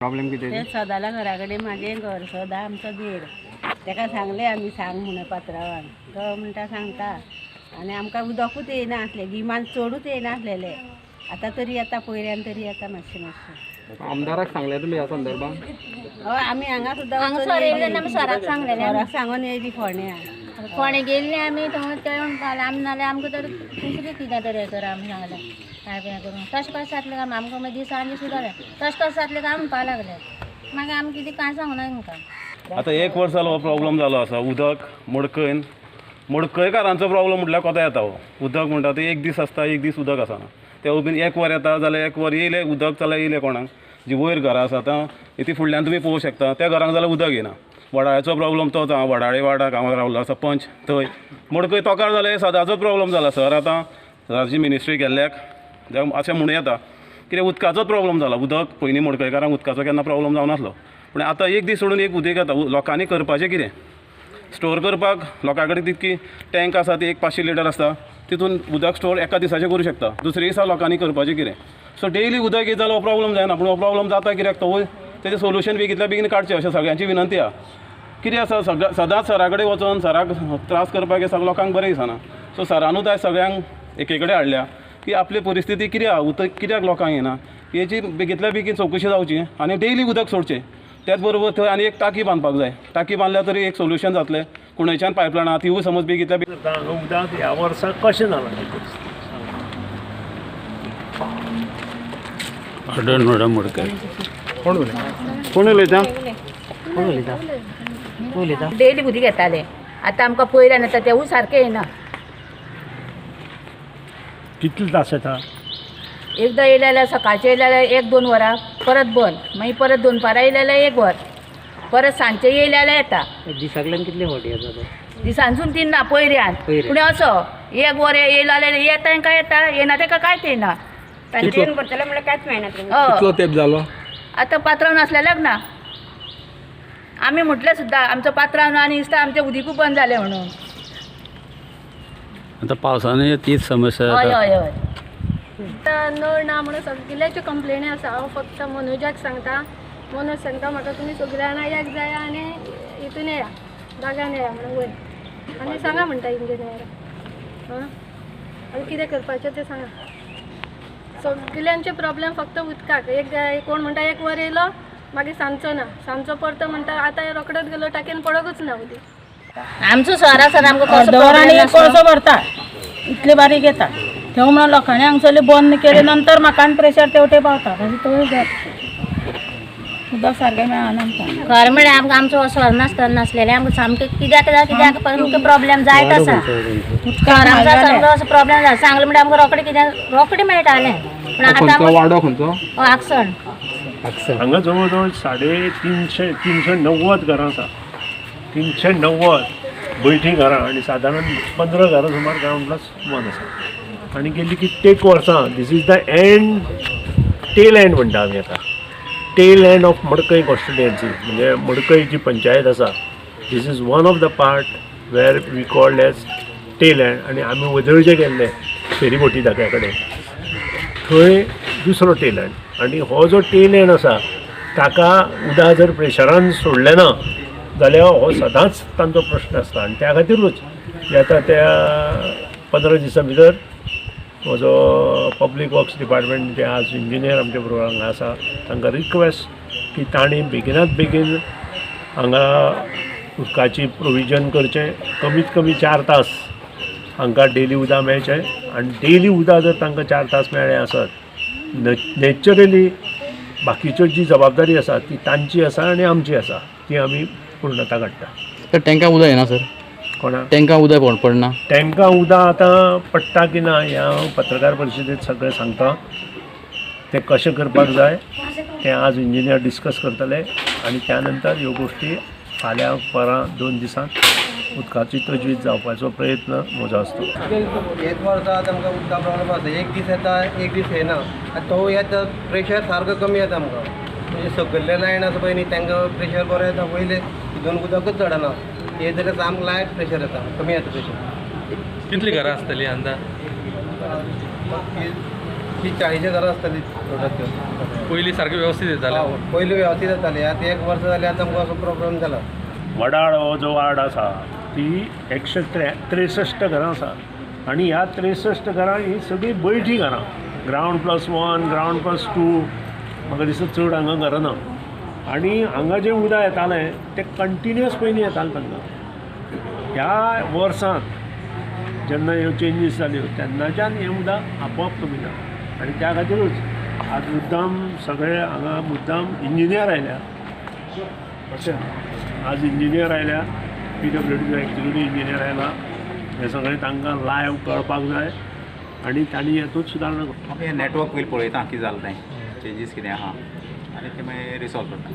Problem किती ते सदाला घरा कडेन म्हाजें घर सदा आमचो देर ताका सांगलें आमी सांग म्हणून पात्रांवान तो म्हणटा सांगता आनी आमकां उदकूच येयना आसलें गिमान चडूच येयना आसलेलें आतां तरी येता पयल्यान तरी येता मातशें मातशें आमदाराक सांगले तुमी ह्या संदर्भान हय आमी हांगा सुद्दां सराक सांगलेलें सराक सांगून येयली फोण्या फोणे गेल्ली आमी थंय ते म्हणपाक आमी नाल्यार आमकां तर दुसरें कितें तरी हें कर आमी सांगलें काय हें करून तशें कशें जातलें काय आमकां मागीर दिसांनी सुद्दां तशें कशें जातलें काय म्हणपाक लागलें मागीर आमी कितें कांय सांगना तांकां आतां 1 वर्स जालो हो प्रॉब्लम जालो आसा उदक मडकयन मडकयकारांचो प्रॉब्लम म्हटल्यार कोता येता हो उदक म्हणटा ते 1 दीस आसता 1 दीस उदक आसना ते बीन 1 वर येता जाल्यार 1 वर येयलें उदक जाल्यार येयलें कोणाक जी वयर घरां आसा आतां इथे फुडल्यान तुमी पळोवंक शकता त्या घरांक जाल्यार उदक येना वडाळ्याचो प्रॉब्लम तोच हांव वडाळे वाडाक हांव रावलो आसा पंच थंय मडकय तोकार जाल्यार सदांचोच प्रॉब्लम जाला सर आतां सराची मिनिस्ट्री केल्ल्याक अशें म्हणूं येता कित्याक उदकाचोच प्रॉब्लम जाला उदक पयलीं मडकयकारांक उदकाचो केन्ना प्रॉब्लम जावनासलो पूण आतां 1 दीस सोडून 1 उदक येता लोकांनी करपाचें कितें स्टोर करपाक लोकां कडेन तितकी टँक आसा ती 500 लिटर आसता तितून उदक स्टोर एका दिसाचें करूं शकता दुसरे दिसा लोकांनी करपाचें कितें सो डेली उदक येत जाल्यार हो प्रॉब्लम जायना पूण हो प्रॉब्लम जाता कित्याक तो तेजें सोल्युशन बेगितल्या बेगीन काडचें अशें सगळ्यांची विनंती आहा कितें आसा सदांच सरा कडेन वचोन सराक त्रास करपाक हे सगळ्या लोकांक बरें दिसना सो सरानूच आयज सगळ्यांक एके कडेन हाडल्या की आपली परिस्थिती कितें आहा उदक कित्याक लोकांक येना हेची बेगितल्या बेगीन चवकशी जावची आनी डेली उदक सोडचें त्याच बरोबर थंय आनी एक टाकी बांदपाक जाय टाकी बांदल्यार तरी एक सोल्युशन जातलें कुंडयच्यान पायपलायन आहा तिवूय समज बेगितल्या बेगीन उदक ह्या वर्सा कशें जालां ऑर्डर मॅडम मडकय कोण उलयता डेली उदक येतालें आतां आमकां पयल्यान येता तेवूय सारकें येना कितले तास येता एकदां येयलें जाल्यार सकाळचें येयलें जाल्यार 1-2 वरां परत बंद मागीर परत 2 पारां येयलें जाल्यार 1 वर परत सांजचें येयलें जाल्यार येता दिसाकल्यान कितले फावटी येता दिसांसून 3 ना पयऱ्यान पूण असो 1 वर येयलो जाल्यार येता काय येता येना ताका कांयच येना तांचेन भरतले म्हणल्यार कांयच मेळना कितलो तेंप जालो आतां पात्रांव नासलें ना आमी म्हटलें सुद्दां आमचो पात्रांव आनी दिसता आमचें उदीकूय बंद जालें म्हणून आता पावसाने तीच समस्या हय जाता. हय हय आतां नळ ना म्हणून सगळ्याच्यो कंप्लेनी आसा हांव फक्त मनोजाक सांगता मनोज सांगता म्हाका तुमी सगळीं जाणां एक जाया आनी हितून येया जाग्यान येया म्हणून वयर आनी सांगा म्हणटा इंजिनियर आनी कितें करपाचें तें सांगा सगळ्यांचे प्रॉब्लेम फक्त उदकाक एक कोण म्हणटा 1 वर येयलो मागीर सांजचो ना सांजचो परतो म्हणटा आतां रोखडोच गेलो टाकीन पडोकूच ना उदीक आमचो सर आसा आमकां अर्दवरांनी एक कोळसो भरता इतले बारीक येता थंय म्हणून लोकांनी हांगसरले बंद केले नंतर म्हाका आनी प्रेशर तेवटे पावता थंय उदक सारकें मेळना आमकां खरें म्हळ्यार आमकां आमचो सर नासलेलें आमकां सामकें कित्याक आमकां प्रॉब्लेम जायत आसा सर आमचो सामको असो प्रॉब्लेम जाला सांगलें म्हणल्यार आमकां रोखडें मेळटालें पूण आतां वाडो खंयचो आक्सण हांगा जवळ जवळ 390 घरां आसा 390 बैठी घरां आनी सादारण 15 घरां सुमार ग्रावंड प्लस 1 आसा आनी गेली कित्येक वर्सां this is the end tail end म्हणटा आमी आतां tail end of Madkai constituency म्हणजे मडकय जी पंचायत आसा this is one of the part where we called as tail end आनी आमी वदळचे गेल्ले फेरीबोटी धाक्या कडेन थंय दुसरो टेल एंड आनी हो जो टेल एंड आसा ताका उदक जर प्रेशरान सोडलें ना जाल्यार हो सदांच तांचो प्रश्न आसता आनी त्या खातीरूच येता त्या 15 दिसां भितर म्हजो पब्लीक वर्क्स डिपार्टमेंट जे आज इंजिनियर आमचे बरोबर हांगा आसा तांकां रिक्वेस्ट की तांणी बेगिनात बेगीन हांगा उदकाची प्रोविजन करचें कमीत कमी 4 तास हांकां डेली उदक मेळचें आनी डेली उदक जर तांकां 4 तास मेळ्ळें आसत नॅचरली बाकीच्यो जी जबाबदारी आसा ती तांची आसा आनी आमची आसा ती आमी पूर्णता काडटा तर टँका उदक येना सर कोणाक टँका उदक कोण पडना टँका उदक आतां पडटा की ना ह्या पत्रकार परिशदेंत सगळें सांगता तें कशें करपाक जाय तें आज इंजिनियर डिस्कस करतले आनी त्या नंतर ह्यो गोश्टी फाल्यां परां 2 दिसांत उदकाची तजवीज जावपाचो प्रयत्न म्हजो आसता 1 वर्सा आतां आमकां उदका प्रॉब्लम आसा 1 दीस येता 1 दीस येना आतां तो येता प्रेशर सारको कमी येता आमकां म्हणजे सकयल्ले लायन आसा पळय न्ही तांकां प्रेशर बरो येता वयले हितून उदकूच चडना हे जाल्यार सामको लायट प्रेशर येता कमी येता प्रेशर कितली घरां आसतली अंदाज 30-40 घरां आसतली टोटल. पयलीं सारकें वेवस्थीत येतालें. पयलीं वेवस्थीत जाताली, आतां 1 वर्स जालें आतां आमकां असो प्रॉब्लेम जाला. वडाळ हो जो वार्ड आसा ती 163 घरां आसा आनी ह्या 63 घरां ही सगळीं बैठी घरां, ग्रावंड+1 ग्रावंड+2 म्हाका दिसता चड हांगा घरां ना. आनी हांगा जें उदक येतालें तें कंटिन्युअस पयलीं येतालें तांकां. ह्या वर्सांत जेन्ना ह्यो चेंजीस जाल्यो तेन्नाच्यान हें उदक आपोआप कमी जालें आनी त्या खातीरूच आज मुद्दाम सगळे हांगा मुद्दाम इंजिनियर आयल्या. अशें आज इंजिनियर आयल्या, PWDचो एक्झिक्युटीव इंजिनियर आयला. हें सगळें तांकां लायव्ह कळपाक जाय आनी तांणी हेतूंत सुदारणां करपाक. हें नॅटवर्क पयलीं पळयता कितें जालें तें चेंजीस कितें आहा आनी ते मागीर रिसॉल्व करता.